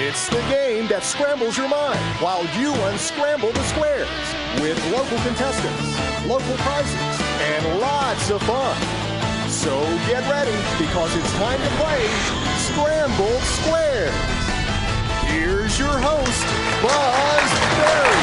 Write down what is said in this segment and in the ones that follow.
It's the game that scrambles your mind while you unscramble the squares with local contestants, local prizes, and lots of fun. So get ready because it's time to play Sqrambled Squares. Here's your host, Buzz Berry.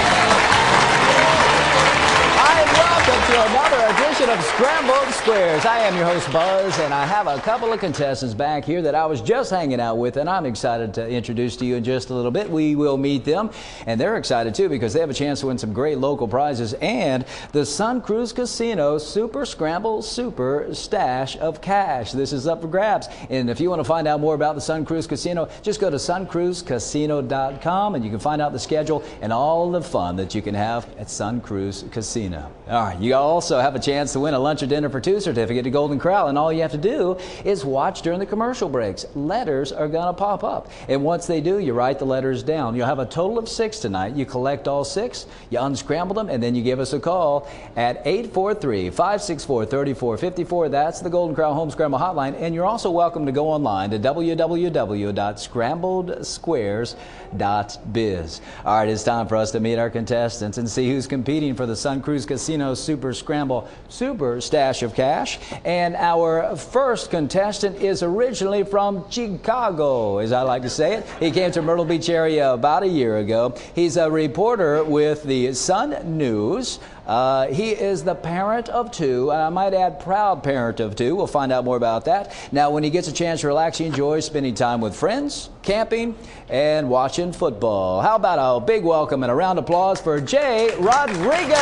Hi, and welcome to another edition of Sqrambled Squares. I am your host, Buzz, and I have a couple of contestants back here that I was just hanging out with, and I'm excited to introduce to you in just a little bit. We will meet them, and they're excited too because they have a chance to win some great local prizes and the Sun Cruise Casino Super Scramble Super Stash of Cash. This is up for grabs, and if you want to find out more about the Sun Cruise Casino, just go to suncruisecasino.com, and you can find out the schedule and all the fun that you can have at Sun Cruise Casino. All right, you also have a chance to win a lunch or dinner for two certificate to Golden Corral, and all you have to do is watch during the commercial breaks. Letters are going to pop up, and once they do, you write the letters down. You'll have a total of 6 tonight. You collect all 6, you unscramble them, and then you give us a call at 843-564-3454. That's the Golden Corral Home Scramble Hotline, and you're also welcome to go online to www.scrambledsquares.biz. All right, it's time for us to meet our contestants and see who's competing for the Sun Cruise Casino Super Scramble Super Stash of Cash. And our first contestant is originally from Chicago, as I like to say it. He came to Myrtle Beach area about a year ago. He's a reporter with the Sun News. He is the parent of 2, and I might add proud parent of 2. We'll find out more about that. Now, when he gets a chance to relax, he enjoys spending time with friends, camping, and watching football. How about a big welcome and a round of applause for Jay Rodriguez?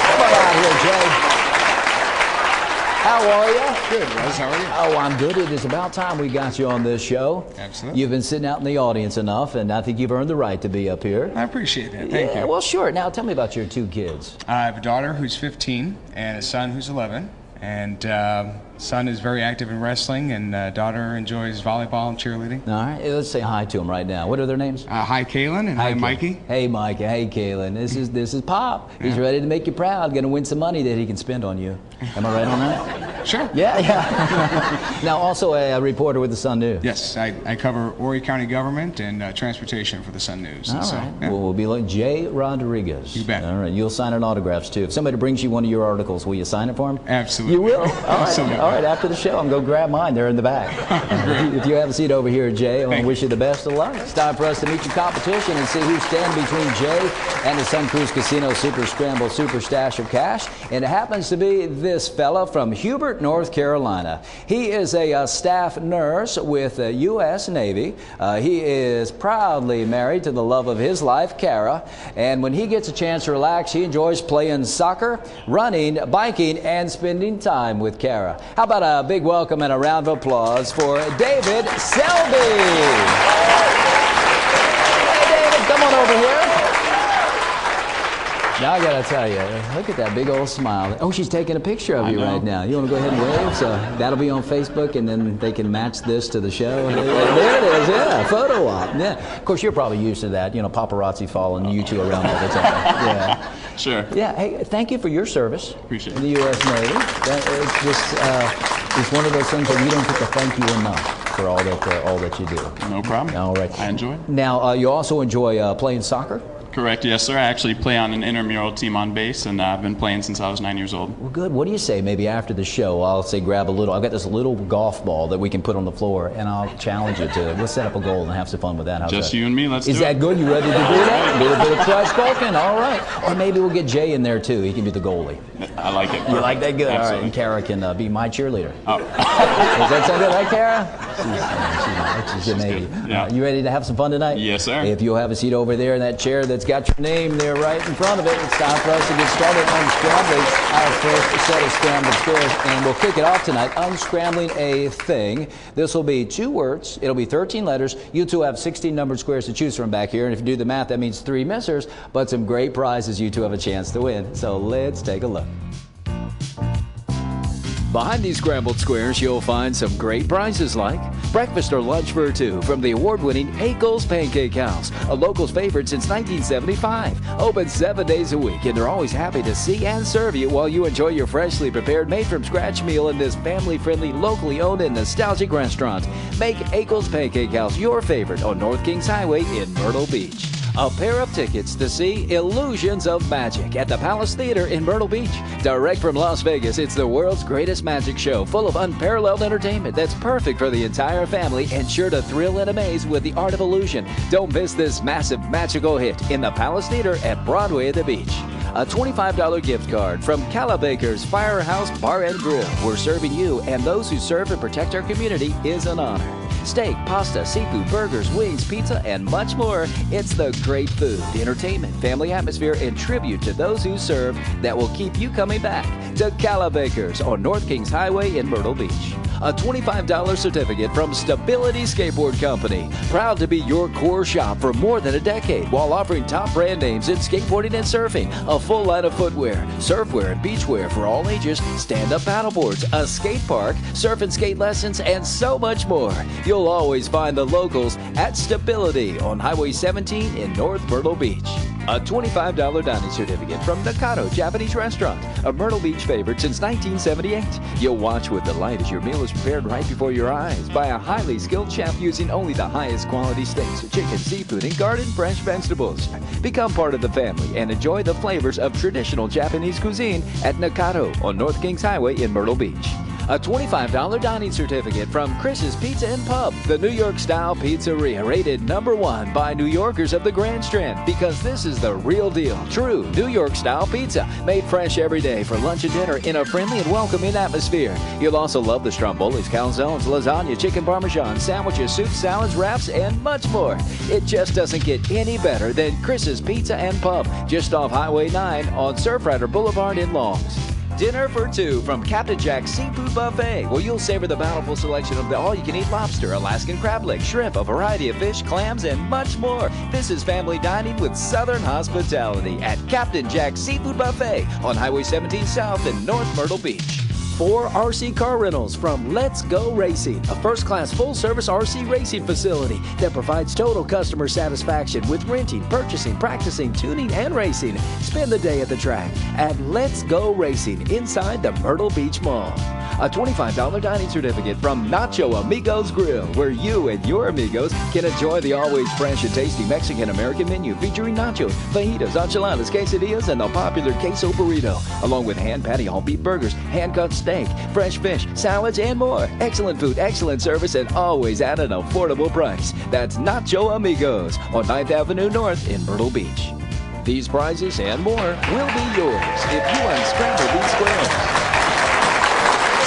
Come on out here, Jay. How are you? Good, Buzz. How are you? Oh, I'm good. It is about time we got you on this show. Absolutely. You've been sitting out in the audience enough, and I think you've earned the right to be up here. I appreciate that. Thank you. Well, sure. Now, tell me about your 2 kids. I have a daughter who's 15 and a son who's 11. And son is very active in wrestling, and daughter enjoys volleyball and cheerleading. All right. Let's say hi to them right now. What are their names? Hi, Kaylin, and hi, Mikey. Hey, Mikey. Hey, Kaylin. This is Pop. He's ready to make you proud. Going to win some money that he can spend on you. Am I right on that? Sure. Yeah. Now, also a reporter with the Sun News. Yes, I cover Horry County government and transportation for the Sun News. All right. So, yeah. Well, we'll be like Jay Rodriguez. You bet. All right. You'll sign an autographs too. If somebody brings you one of your articles, will you sign it for him? Absolutely. You will? All right. Absolutely. All right. After the show, I'm going to grab mine. They're in the back. If you have a seat over here, Jay, I want to wish you the best of luck. It's time for us to meet your competition and see who's standing between Jay and the Sun Cruise Casino Super Scramble Super Stash of Cash. And it happens to be this fella from Hubert, North Carolina. He is a staff nurse with the U.S. Navy. He is proudly married to the love of his life, Kara. And when he gets a chance to relax, he enjoys playing soccer, running, biking, and spending time with Kara. How about a big welcome and a round of applause for David Selby? Hey, David, come on over here. Now I gotta tell you, look at that big old smile. Oh, she's taking a picture of you right now. You want to go ahead and wave? So that'll be on Facebook, and then they can match this to the show. There it is, yeah, photo op. Yeah. Of course, you're probably used to that, you know, paparazzi following you 2 around all the time. Yeah. Sure. Yeah. Hey, thank you for your service. Appreciate in the U.S. Navy. It's just it's one of those things that you don't get to thank you enough for all that you do. No problem. All right. I enjoy it. Now, you also enjoy playing soccer? Correct, yes, sir. I actually play on an intramural team on base, and I've been playing since I was 9 years old. Well, good. What do you say maybe after the show, I'll say grab a little, I've got this little golf ball that we can put on the floor, and I'll challenge you to, we'll set up a goal and have some fun with that. How's Just that? you and me, let's do it. Is that good? You ready to do that? A little bit of trash talking? All right. Or maybe we'll get Jay in there, too. He can be the goalie. I like it. You like that? Good. Absolutely. All right. And Kara can be my cheerleader. Oh. Does that sound good, right, Kara? She's good, maybe. Yeah. You ready to have some fun tonight? Yes, sir. If you'll have a seat over there in that chair that's got your name there right in front of it, it's time for us to get started unscrambling our first set of scrambled squares. And we'll kick it off tonight, unscrambling a thing. This will be 2 words. It'll be 13 letters. You 2 have 16 numbered squares to choose from back here. And if you do the math, that means 3 missers, but some great prizes you 2 have a chance to win. So let's take a look. Behind these scrambled squares, you'll find some great prizes like breakfast or lunch for two from the award-winning Akel's Pancake House, a local's favorite since 1975. Open 7 days a week, and they're always happy to see and serve you while you enjoy your freshly prepared, made-from-scratch meal in this family-friendly, locally owned and nostalgic restaurant. Make Akel's Pancake House your favorite on North Kings Highway in Myrtle Beach. A pair of tickets to see Illusions of Magic at the Palace Theater in Myrtle Beach. Direct from Las Vegas, it's the world's greatest magic show full of unparalleled entertainment that's perfect for the entire family and sure to thrill and amaze with the art of illusion. Don't miss this massive magical hit in the Palace Theater at Broadway at the Beach. A $25 gift card from Calabaker's Firehouse Bar and Grill. We're serving you and those who serve and protect our community is an honor. Steak, pasta, seafood, burgers, wings, pizza, and much more. It's the great food, entertainment, family atmosphere, and tribute to those who serve that will keep you coming back to Calabaker's on North Kings Highway in Myrtle Beach. A $25 certificate from Stability Skateboard Company. Proud to be your core shop for more than a decade while offering top brand names in skateboarding and surfing. A full line of footwear, surfwear, and beachwear for all ages, stand-up paddleboards, a skate park, surf and skate lessons, and so much more. You'll always find the locals at Stability on Highway 17 in North Myrtle Beach. A $25 dining certificate from Nakado Japanese Restaurant, a Myrtle Beach favorite since 1978. You'll watch with delight as your meal is prepared right before your eyes by a highly skilled chef using only the highest quality steaks, chicken, seafood, and garden fresh vegetables. Become part of the family and enjoy the flavors of traditional Japanese cuisine at Nakado on North Kings Highway in Myrtle Beach. A $25 dining certificate from Chris's Pizza and Pub, the New York-style pizzeria rated #1 by New Yorkers of the Grand Strand because this is the real deal, true New York-style pizza made fresh every day for lunch and dinner in a friendly and welcoming atmosphere. You'll also love the strombolis, calzones, lasagna, chicken parmesan, sandwiches, soups, salads, wraps, and much more. It just doesn't get any better than Chris's Pizza and Pub, just off Highway 9 on Surfrider Boulevard in Longs. Dinner for two from Captain Jack's Seafood Buffet, where you'll savor the bountiful selection of the all-you-can-eat lobster, Alaskan crab legs, shrimp, a variety of fish, clams, and much more. This is family dining with Southern hospitality at Captain Jack's Seafood Buffet on Highway 17 South in North Myrtle Beach. 4 RC car rentals from Let's Go Racing, a first-class full-service RC racing facility that provides total customer satisfaction with renting, purchasing, practicing, tuning, and racing. Spend the day at the track at Let's Go Racing inside the Myrtle Beach Mall. A $25 dining certificate from Nacho Amigos Grill, where you and your amigos can enjoy the always fresh and tasty Mexican-American menu featuring nachos, fajitas, enchiladas, quesadillas, and the popular queso burrito, along with hand-patty whole beef burgers, hand-cut steak, fresh fish, salads, and more. Excellent food, excellent service, and always at an affordable price. That's Nacho Amigos on 9th Avenue North in Myrtle Beach. These prizes and more will be yours if you unscramble these squares.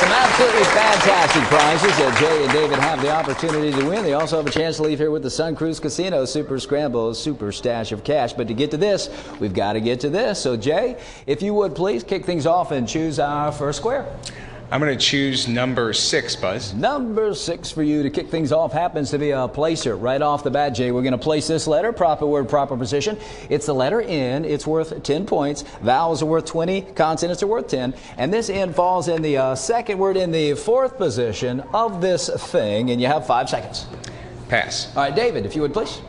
Some absolutely fantastic prizes that Jay and David have the opportunity to win. They also have a chance to leave here with the Sun Cruise Casino Super Scramble Super Stash of Cash. But to get to this, we've got to get to this. So Jay, if you would please kick things off and choose our first square. I'm going to choose number 6, Buzz. Number 6 for you to kick things off happens to be a placer right off the bat, Jay. We're going to place this letter, proper word, proper position. It's the letter N. It's worth 10 points. Vowels are worth 20. Consonants are worth 10. And this N falls in the second word in the 4th position of this thing. And you have 5 seconds. Pass. All right, David, if you would, please.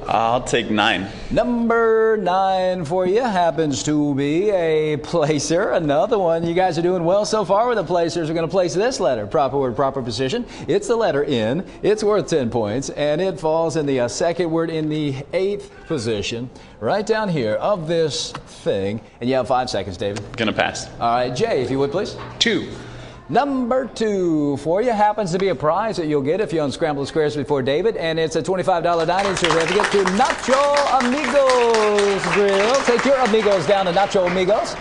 I'll take 9. Number 9 for you happens to be a placer. Another one. You guys are doing well so far with the placers. We're going to place this letter. Proper word, proper position. It's the letter N. It's worth 10 points. And it falls in the second word in the 8th position. Right down here of this thing. And you have 5 seconds, David. Gonna pass. All right, Jay, if you would, please. 2. Number 2 for you happens to be a prize that you'll get if you unscramble the squares before David, and it's a $25 dining certificate to Nacho Amigos Grill. Take your amigos down to Nacho Amigos.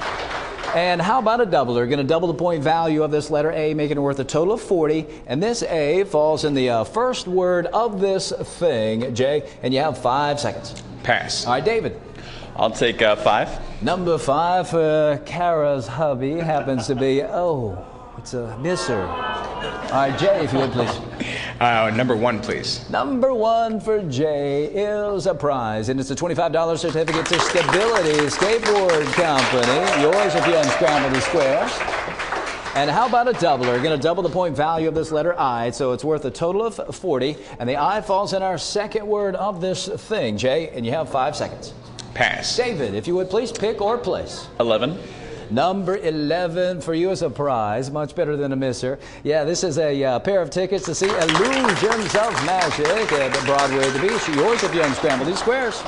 And how about a doubler? Going to double the point value of this letter A, making it worth a total of 40. And this A falls in the first word of this thing, Jay, and you have 5 seconds. Pass. All right, David. I'll take 5. Number 5 for Kara's hubby happens to be, it's a misser. All right, Jay, if you would, please. Number 1, please. Number 1 for Jay is a prize, and it's a $25 certificate to Stability Skateboard Company. Yours if you unscramble the squares. And how about a doubler? We're going to double the point value of this letter I, so it's worth a total of 40. And the I falls in our second word of this thing, Jay, and you have 5 seconds. Pass. David, if you would please pick or place. 11. Number 11 for you as a prize. Much better than a misser. Yeah, this is a pair of tickets to see Illusions of Magic at Broadway at the Beach. Yours if you unscramble these squares.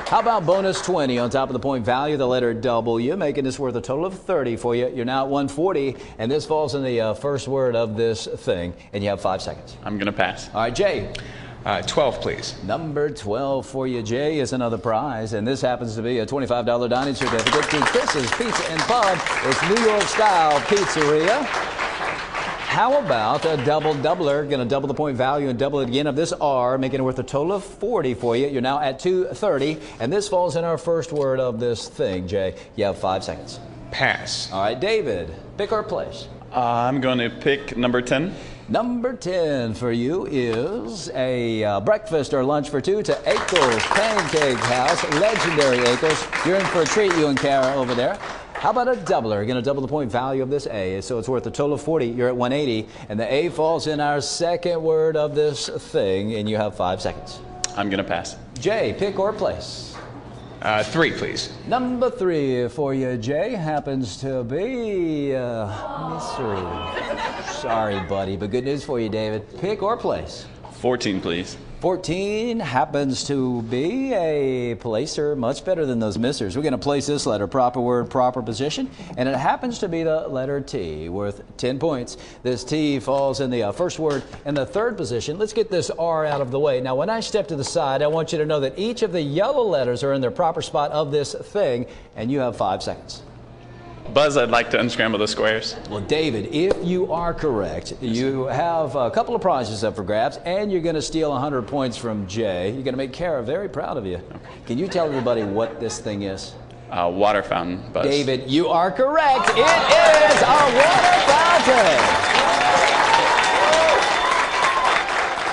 How about bonus 20 on top of the point value, the letter W, making this worth a total of 30 for you. You're now at 140, and this falls in the first word of this thing, and you have 5 seconds. I'm going to pass. All right, Jay. 12, please. Number 12 for you, Jay, is another prize, and this happens to be a $25 dining certificate to Chris's Pizza and Pub. It's New York-style pizzeria. How about a double doubler? Going to double the point value and double it again of this R, making it worth a total of 40 for you. You're now at 230, and this falls in our first word of this thing, Jay. You have 5 seconds. Pass. All right, David, pick or place. I'm going to pick number 10. Number 10 for you is a breakfast or lunch for two to Akel's Pancake House. Legendary Akel's. You're in for a treat, you and Kara over there. How about a doubler? You're going to double the point value of this A, so it's worth a total of 40. You're at 180, and the A falls in our second word of this thing, and you have 5 seconds. I'm going to pass. Jay, pick or place. 3, please. Number 3 for you, Jay, happens to be mystery. Sorry, buddy, but good news for you, David. Pick or place. 14, please. 14 happens to be a placer, much better than those missers. We're going to place this letter, proper word, proper position, and it happens to be the letter T, worth 10 points. This T falls in the first word in the third position. Let's get this R out of the way. Now, when I step to the side, I want you to know that each of the yellow letters are in their proper spot of this thing, and you have 5 seconds. Buzz, I'd like to unscramble the squares. Well, David, if you are correct, you have a couple of prizes up for grabs, and you're going to steal 100 points from Jay. You're going to make Kara very proud of you. Okay. Can you tell everybody what this thing is? Water fountain, Buzz. David, you are correct. It is a water fountain.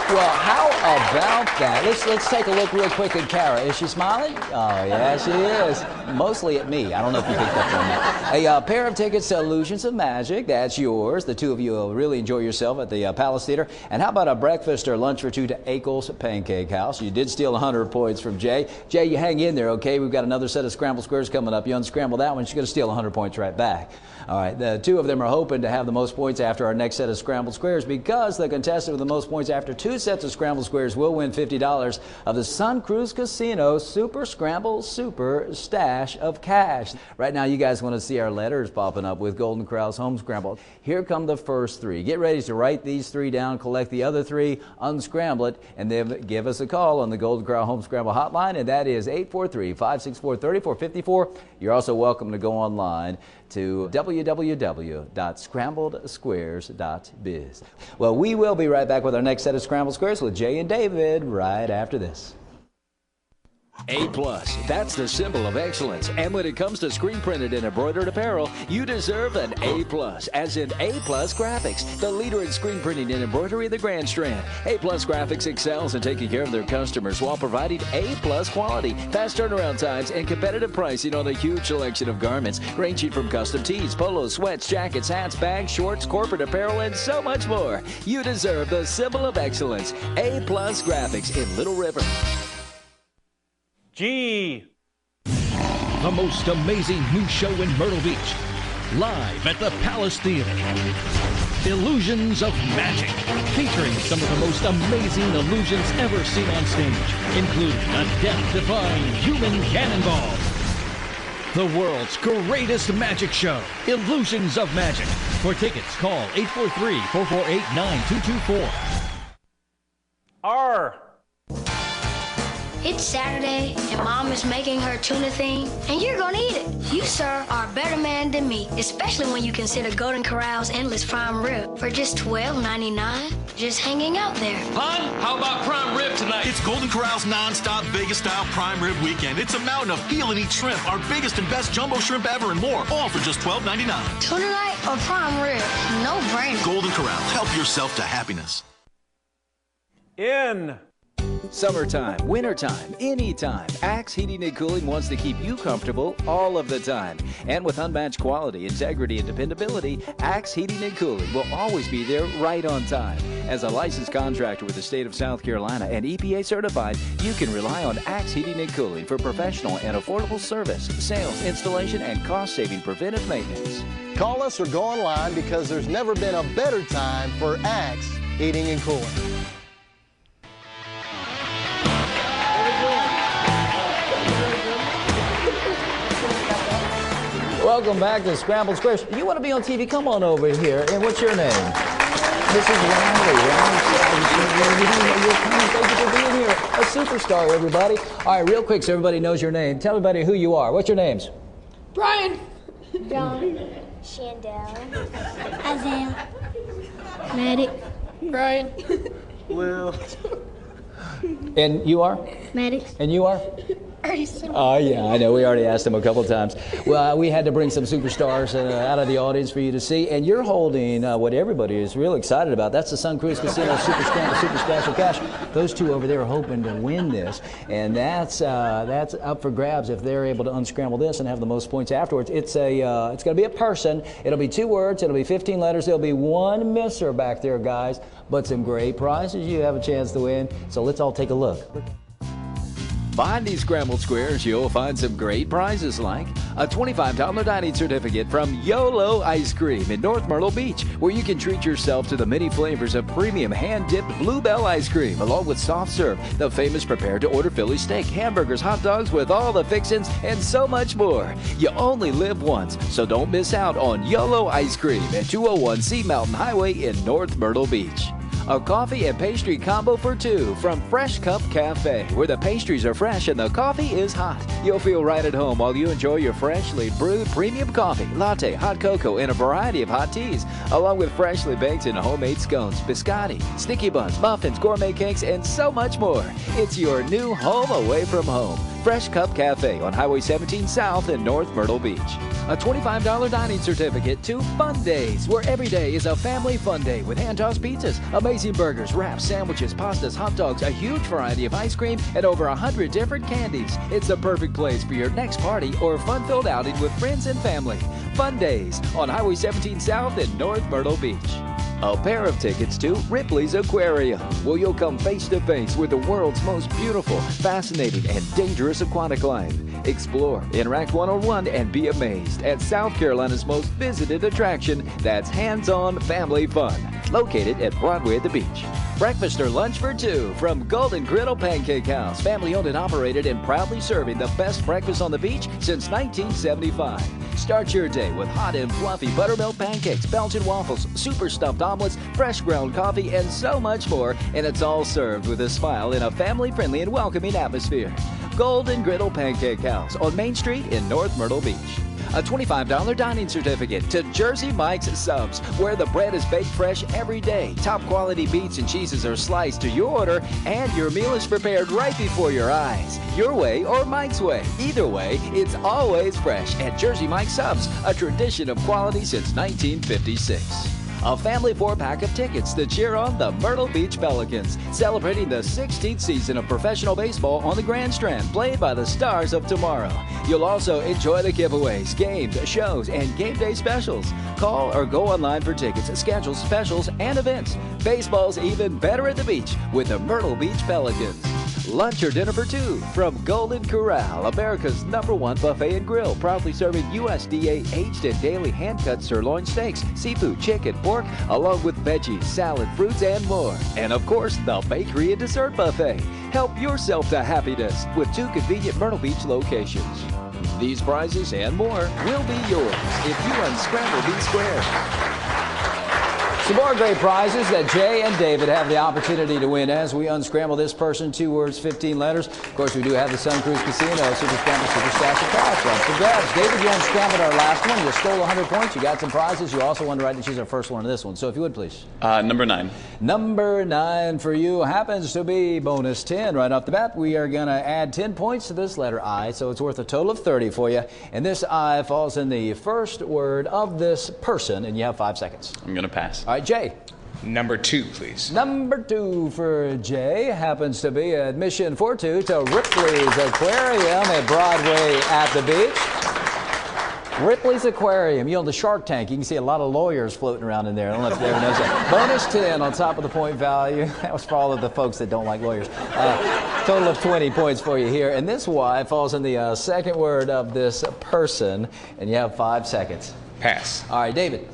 Well, how about that? Let's take a look real quick at Kara. Is she smiling? Oh, yeah, she is. Mostly at me. I don't know if you picked up on that. A pair of tickets to Illusions of Magic. That's yours. The two of you will really enjoy yourself at the Palace Theater. And how about a breakfast or lunch for two to Akel's Pancake House? You did steal 100 points from Jay. Jay, you hang in there, okay? We've got another set of Scrambled Squares coming up. You unscramble that one, she's going to steal 100 points right back. All right, the two of them are hoping to have the most points after our next set of Scrambled Squares, because the contestant with the most points after 2 sets of Scrambled Squares will win $50 of the Sun Cruise Casino Super Scramble Super Stash of Cash. Right now, you guys want to see our letters popping up with Golden Corral's Home Scramble. Here come the first 3. Get ready to write these 3 down, collect the other 3, unscramble it, and then give us a call on the Golden Corral Home Scramble hotline, and that is 843-564-3454. You're also welcome to go online to www.scrambledsquares.biz. Well, we will be right back with our next set of Scrambled Squares with Jay and David right after this. A+, that's the symbol of excellence. And when it comes to screen printed and embroidered apparel, you deserve an A+, as in A+ Graphics, the leader in screen printing and embroidery of the Grand Strand. A+ Graphics excels in taking care of their customers while providing A+ quality, fast turnaround times, and competitive pricing on a huge selection of garments, ranging from custom tees, polos, sweats, jackets, hats, bags, shorts, corporate apparel, and so much more. You deserve the symbol of excellence, A+ Graphics in Little River. G. The most amazing new show in Myrtle Beach. Live at the Palace Theater. Illusions of Magic. Featuring some of the most amazing illusions ever seen on stage, including a death-defying human cannonball. The world's greatest magic show. Illusions of Magic. For tickets, call 843-448-9224. R. It's Saturday, and Mom is making her tuna thing, and you're gonna eat it. You, sir, are a better man than me, especially when you consider Golden Corral's endless prime rib for just $12.99, just hanging out there. Hon, how about prime rib tonight? It's Golden Corral's non-stop Vegas-style prime rib weekend. It's a mountain of peel and eat shrimp, our biggest and best jumbo shrimp ever, and more, all for just $12.99. Tuna night or prime rib? No brainer. Golden Corral, help yourself to happiness. N. Summertime, wintertime, anytime, Axe Heating and Cooling wants to keep you comfortable all of the time. And with unmatched quality, integrity, and dependability, Axe Heating and Cooling will always be there right on time. As a licensed contractor with the state of South Carolina and EPA certified, you can rely on Axe Heating and Cooling for professional and affordable service, sales, installation, and cost-saving preventive maintenance. Call us or go online because there's never been a better time for Axe Heating and Cooling. Welcome back to Sqrambled Squares. You want to be on TV? Come on over here. And what's your name? This is Riley. Thank you for being here. A superstar, everybody. All right, real quick so everybody knows your name. Tell everybody who you are. What's your names? Brian. John. Chandel. Isaiah. Maddie. Brian. Will. And you are? Maddox. And you are? Oh, yeah, I know. We already asked him a couple of times. Well, we had to bring some superstars out of the audience for you to see. And you're holding what everybody is real excited about. That's the Sun Cruise Casino Super Scramble, Super Splash of Cash. Those two over there are hoping to win this. And that's up for grabs if they're able to unscramble this and have the most points afterwards. It's going to be a person. It'll be 2 words. It'll be 15 letters. There'll be 1 misser back there, guys. But some great prizes you have a chance to win. So let's all take a look. Behind these Sqrambled Squares, you'll find some great prizes like a $25 dining certificate from YOLO Ice Cream in North Myrtle Beach, where you can treat yourself to the many flavors of premium hand-dipped Bluebell ice cream, along with soft serve, the famous prepared-to-order Philly steak, hamburgers, hot dogs with all the fixins, and so much more. You only live once, so don't miss out on YOLO Ice Cream at 201 Sea Mountain Highway in North Myrtle Beach. A coffee and pastry combo for 2 from Fresh Cup Cafe, where the pastries are fresh and the coffee is hot. You'll feel right at home while you enjoy your freshly brewed premium coffee, latte, hot cocoa, and a variety of hot teas, along with freshly baked and homemade scones, biscotti, sticky buns, muffins, gourmet cakes, and so much more. It's your new home away from home. Fresh Cup Cafe on Highway 17 South in North Myrtle Beach. A $25 dining certificate to Fun Days, where every day is a family fun day with hand-tossed pizzas, amazing burgers, wraps, sandwiches, pastas, hot dogs, a huge variety of ice cream, and over 100 different candies. It's the perfect place for your next party or fun-filled outing with friends and family. Fun Days on Highway 17 South in North Myrtle Beach. A pair of tickets to Ripley's Aquarium, where you'll come face to face with the world's most beautiful, fascinating, and dangerous aquatic life. Explore, interact one-on-one, and be amazed at South Carolina's most visited attraction that's hands-on family fun, located at Broadway at the beach. Breakfast or lunch for 2 from Golden Griddle Pancake House, family owned and operated and proudly serving the best breakfast on the beach since 1975. Start your day with hot and fluffy buttermilk pancakes, Belgian waffles, super stuffed omelets, fresh ground coffee, and so much more, and it's all served with a smile in a family-friendly and welcoming atmosphere. Golden Griddle Pancake House on Main Street in North Myrtle Beach. A $25 dining certificate to Jersey Mike's Subs, where the bread is baked fresh every day. Top quality beets and cheeses are sliced to your order, and your meal is prepared right before your eyes. Your way or Mike's way. Either way, it's always fresh at Jersey Mike's Subs, a tradition of quality since 1956. A family 4-pack of tickets to cheer on the Myrtle Beach Pelicans, celebrating the 16th season of professional baseball on the Grand Strand, played by the stars of tomorrow. You'll also enjoy the giveaways, games, shows, and game day specials. Call or go online for tickets, schedules, specials, and events. Baseball's even better at the beach with the Myrtle Beach Pelicans. Lunch or dinner for 2 from Golden Corral, America's #1 buffet and grill, proudly serving USDA aged and daily hand-cut sirloin steaks, seafood, chicken, pork, along with veggies, salad, fruits, and more. And of course, the bakery and dessert buffet. Help yourself to happiness with 2 convenient Myrtle Beach locations. These prizes and more will be yours if you unscramble these squares. Some more great prizes that Jay and David have the opportunity to win as we unscramble this person. 2 words, 15 letters. Of course, we do have the Sun Cruise Casino Super Scramble Super Stash of Cash up for grabs. David, you unscrambled our last one. You stole 100 points. You got some prizes. You also won the right to choose our first one of this one. So if you would, please. Number 9. Number 9 for you happens to be bonus 10. Right off the bat, we are going to add 10 points to this letter I, so it's worth a total of 30 for you. And this I falls in the first word of this person, and you have 5 seconds. I'm going to pass. All right, Jay. Number 2, please. Number 2 for Jay happens to be admission for 2 to Ripley's Aquarium at Broadway at the beach. Ripley's Aquarium, you know, the Shark Tank. You can see a lot of lawyers floating around in there. I don't know if you ever noticed that. Bonus 10 on top of the point value. That was for all of the folks that don't like lawyers. Total of 20 points for you here. And this Y falls in the second word of this person, and you have 5 seconds. Pass. All right, David.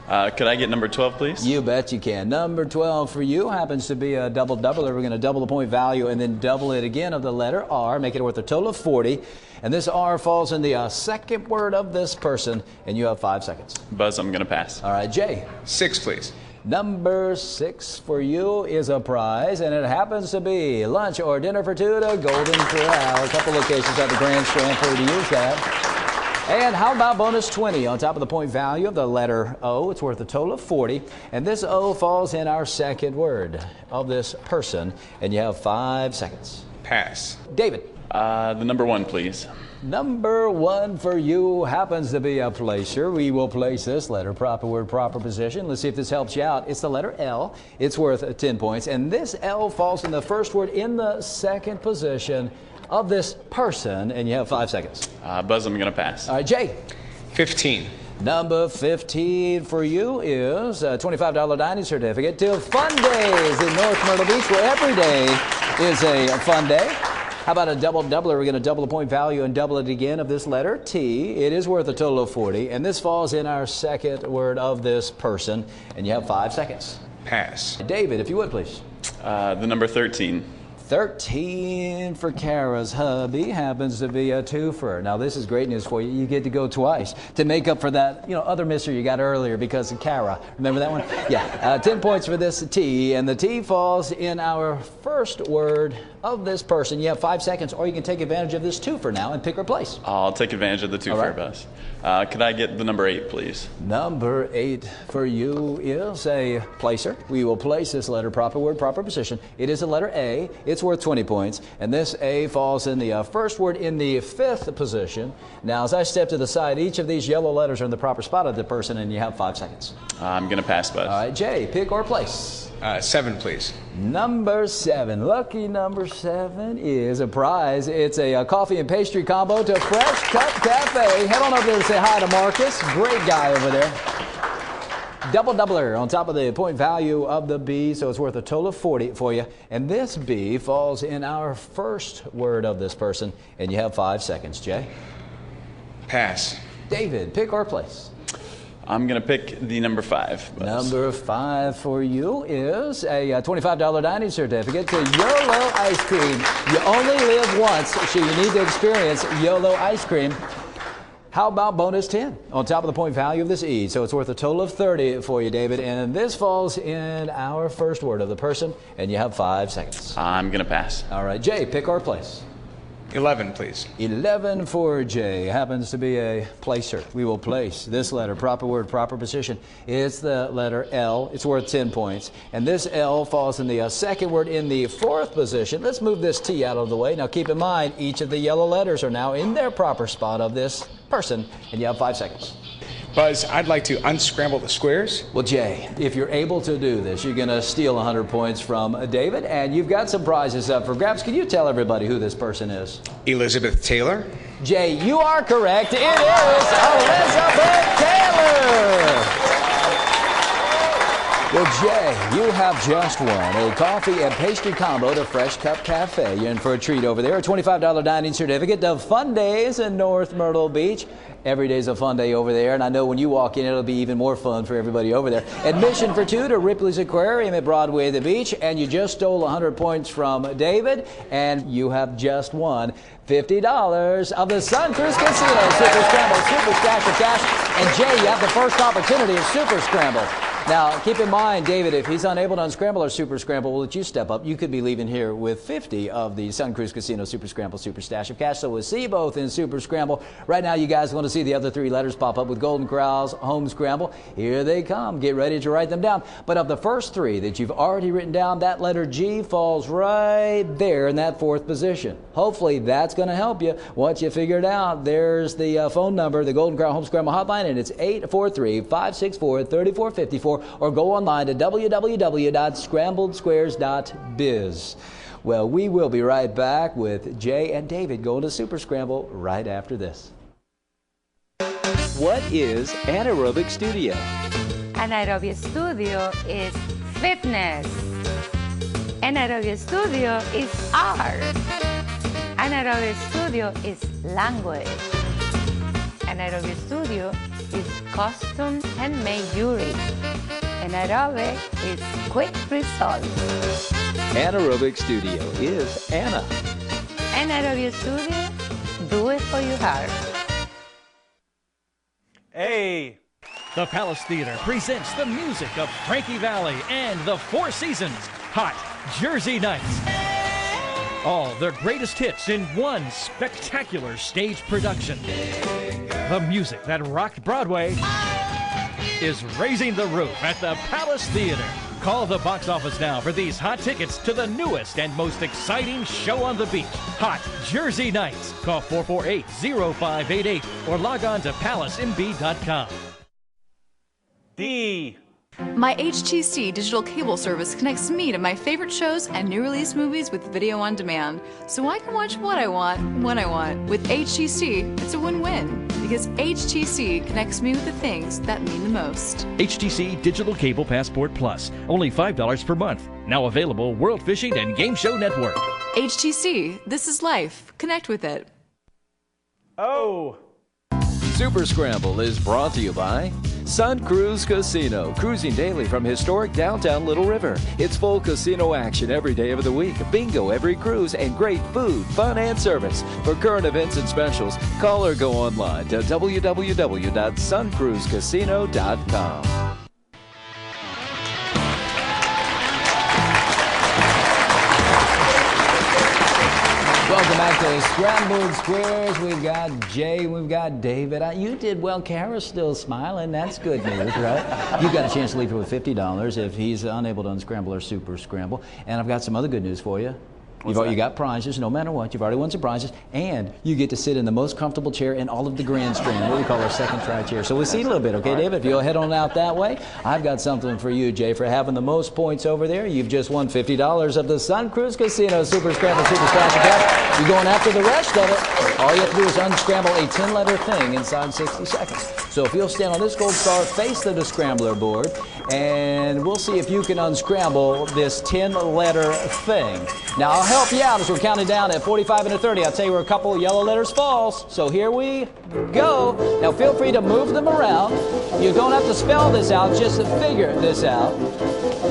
Could I get number 12, please? You bet you can. Number 12 for you happens to be a double-doubler. We're going to double the point value and then double it again of the letter R, make it worth a total of 40. And this R falls in the second word of this person, and you have 5 seconds. Buzz, I'm going to pass. All right, Jay. 6, please. Number 6 for you is a prize, and it happens to be lunch or dinner for 2 to Golden Corral. A couple locations at the Grand Strand for you to use that. And how about bonus 20 on top of the point value of the letter O? It's worth a total of 40. And this O falls in our second word of this person, and you have 5 seconds. Pass. David. The number 1, please. Number 1 for you happens to be a placer. We will place this letter, proper word, proper position. Let's see if this helps you out. It's the letter L. It's worth 10 points. And this L falls in the first word in the second position of this person, and you have 5 seconds. Buzz, I'm going to pass. All right, Jay. 15. Number 15 for you is a $25 dining certificate to Fun Days in North Myrtle Beach, where every day is a fun day. How about a double-doubler? We're going to double the point value and double it again of this letter T. It is worth a total of 40, and this falls in our second word of this person, and you have 5 seconds. Pass. David, if you would, please. The number 13. 13 for Kara's hubby happens to be a twofer. Now, this is great news for you. You get to go twice to make up for that, other mystery you got earlier because of Kara. Remember that one? Yeah. 10 points for this T, and the T falls in our first word of this person. You have 5 seconds, or you can take advantage of this twofer now and pick or place. I'll take advantage of the twofer, Buzz. Could I get the number 8, please? Number 8 for you is a placer. We will place this letter, proper word, proper position. It is a letter A. It's worth 20 points, and this A falls in the first word in the 5th position. Now, as I step to the side, each of these yellow letters are in the proper spot of the person, and you have 5 seconds. I'm going to pass, Buzz. All right, Jay, pick or place. 7, please. Number 7. Lucky number 7 is a prize. It's a coffee and pastry combo to Fresh Cup Cafe. Head on over there to say hi to Marcus. Great guy over there. Double-doubler on top of the point value of the B, so it's worth a total of 40 for you. And this B falls in our first word of this person, and you have 5 seconds. Jay? Pass. David, pick or place. I'm going to pick the number 5. Buzz. Number 5 for you is a $25 dining certificate to YOLO Ice Cream. You only live once, so you need to experience YOLO Ice Cream. How about bonus 10 on top of the point value of this E? So it's worth a total of 30 for you, David. And this falls in our first word of the person, and you have 5 seconds. I'm going to pass. All right, Jay, pick or place. 11, please. 11 for Jay happens to be a placer. We will place this letter, proper word, proper position. It's the letter L. It's worth 10 points. And this L falls in the second word in the 4th position. Let's move this T out of the way. Now keep in mind, each of the yellow letters are now in their proper spot of this person, and you have 5 seconds. Buzz, I'd like to unscramble the squares. Well, Jay, if you're able to do this, you're going to steal 100 points from David, and you've got some prizes up for grabs. Can you tell everybody who this person is? Elizabeth Taylor. Jay, you are correct. It is Elizabeth Taylor. Well, Jay, you have just won a coffee and pastry combo to Fresh Cup Cafe. You're in for a treat over there. A $25 dining certificate to Fun Days in North Myrtle Beach. Every day's a fun day over there, and I know when you walk in, it'll be even more fun for everybody over there. Admission for 2 to Ripley's Aquarium at Broadway at the beach, and you just stole 100 points from David, and you have just won $50 of the Sun Cruise Casino Super Scramble Super Stash of Cash. And Jay, you have the first opportunity of Super Scramble. Now, keep in mind, David, if he's unable to unscramble or Super Scramble, we'll let you step up. You could be leaving here with 50 of the Sun Cruise Casino Super Scramble Super Stash of Cash. So we'll see you both in Super Scramble. Right now, you guys want to see the other 3 letters pop up with Golden Corral's Home Scramble. Here they come. Get ready to write them down. But of the first 3 that you've already written down, that letter G falls right there in that 4th position. Hopefully, that's going to help you. Once you figure it out, there's the phone number, the Golden Corral Home Scramble hotline, and it's 843-564-3454. more, or go online to www.scrambledsquares.biz. Well, we will be right back with Jay and David going to Super Scramble right after this. What is Anaerobic Studio? Anaerobic Studio is fitness. Anaerobic Studio is art. Anaerobic Studio is language. Anaerobic Studio is custom handmade jewelry. Anaerobic is quick results. Anaerobic Studio is Anna. Anaerobic Studio, do it for your heart. Hey! The Palace Theater presents the music of Frankie Valli and the Four Seasons, Hot Jersey Nights. All their greatest hits in one spectacular stage production. The music that rocked Broadway is raising the roof at the Palace Theater. Call the box office now for these hot tickets to the newest and most exciting show on the beach, Hot Jersey Nights. Call 448-0588 or log on to PalaceMB.com. My HTC digital cable service connects me to my favorite shows and new release movies with video on demand, so I can watch what I want, when I want. With HTC, it's a win-win, because HTC connects me with the things that mean the most. HTC Digital Cable Passport Plus, only $5 per month. Now available World Fishing and Game Show Network. HTC, this is life. Connect with it. Oh! Super Scramble is brought to you by Sun Cruise Casino, cruising daily from historic downtown Little River. It's full casino action every day of the week, bingo every cruise, and great food, fun, and service. For current events and specials, call or go online to www.suncruisecasino.com. Welcome back to Sqrambled Squares. We've got Jay, we've got David. You did well. Kara's still smiling. That's good news, right? You got a chance to leave her with $50 if he's unable to unscramble or super scramble. And I've got some other good news for you. You got prizes no matter what. You've already won some prizes, and you get to sit in the most comfortable chair in all of the grandstand, what we call our second try chair. So we'll see a little bit, okay, David? If you'll head on out that way. I've got something for you, Jay, for having the most points over there. You've just won $50 of the Sun Cruise Casino Super Scramble Super Splash Attack. You're going after the rest of it. All you have to do is unscramble a 10-letter thing inside 60 seconds. So if you'll stand on this gold star, face the scrambler board, and we'll see if you can unscramble this 10-letter thing. Now, I'll help you out as we're counting down at 45 and a 30. I'll tell you where a couple yellow letters falls. So here we go. Now, feel free to move them around. You don't have to spell this out, just to figure this out.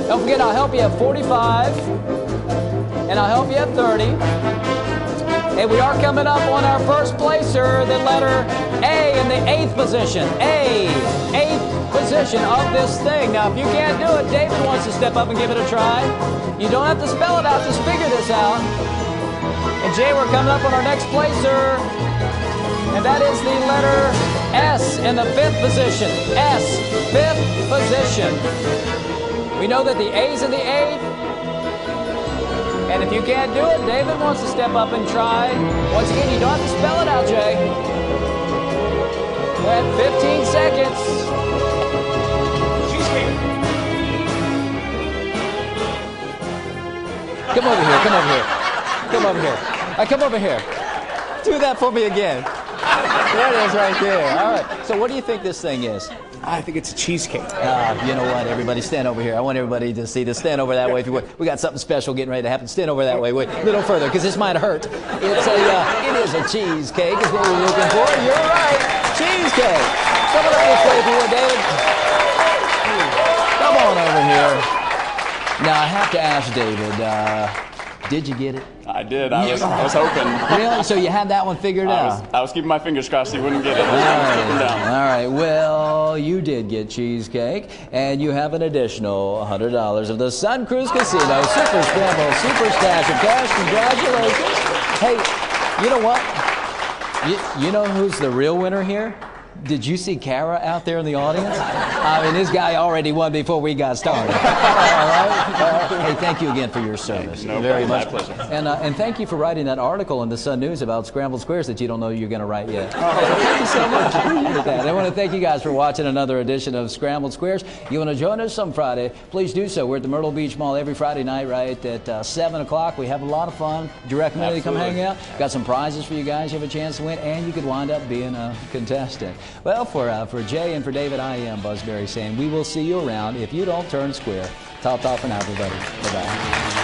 Don't forget, I'll help you at 45, and I'll help you at 30. And we are coming up on our first placer, the letter A in the 8th position. A, 8th position of this thing. Now, if you can't do it, David wants to step up and give it a try. You don't have to spell it out, just figure this out. And Jay, we're coming up on our next placer. And that is the letter S in the 5th position. S, 5th position. We know that the A's in the 8th. And if you can't do it, David wants to step up and try. Once again, you don't have to spell it out, Jay. We're at 15 seconds. Come over here, come over here. Come over here. Come over here. Do that for me again. There it is right there. All right. So what do you think this thing is? I think it's a cheesecake. You know what? Everybody stand over here. I want everybody to see this. Stand over that way if you would. We got something special getting ready to happen. Stand over that way. Wait, a little further, because this might hurt. It's it is a cheesecake is what we're looking for. You're right. Cheesecake. Come on up this way if you would, David. Come on over here. Now, I have to ask David, did you get it? I did. I was hoping. Really? So you had that one figured out? I was keeping my fingers crossed you wouldn't get it. All right. Well, you did get cheesecake, and you have an additional $100 of the Sun Cruise Casino Super Scramble Super Stash of Cash. Congratulations. Hey, you know what? You know who's the real winner here? Did you see Kara out there in the audience? I mean, this guy already won before we got started. All right? Hey, thank you again for your service. No Very problem. much. My pleasure. And thank you for writing that article in the Sun News about Scrambled Squares that you don't know you're going to write yet. Thank you so much. Appreciate that. I want to thank you guys for watching another edition of Scrambled Squares. You want to join us some Friday, please do so. We're at the Myrtle Beach Mall every Friday night, right at 7 o'clock. We have a lot of fun. Do you recommend to come hang out? Got some prizes for you guys. You have a chance to win, and you could wind up being a contestant. Well, for Jay and for David, I am Buzzberry saying we will see you around if you don't turn square. Top for now, everybody. Bye-bye.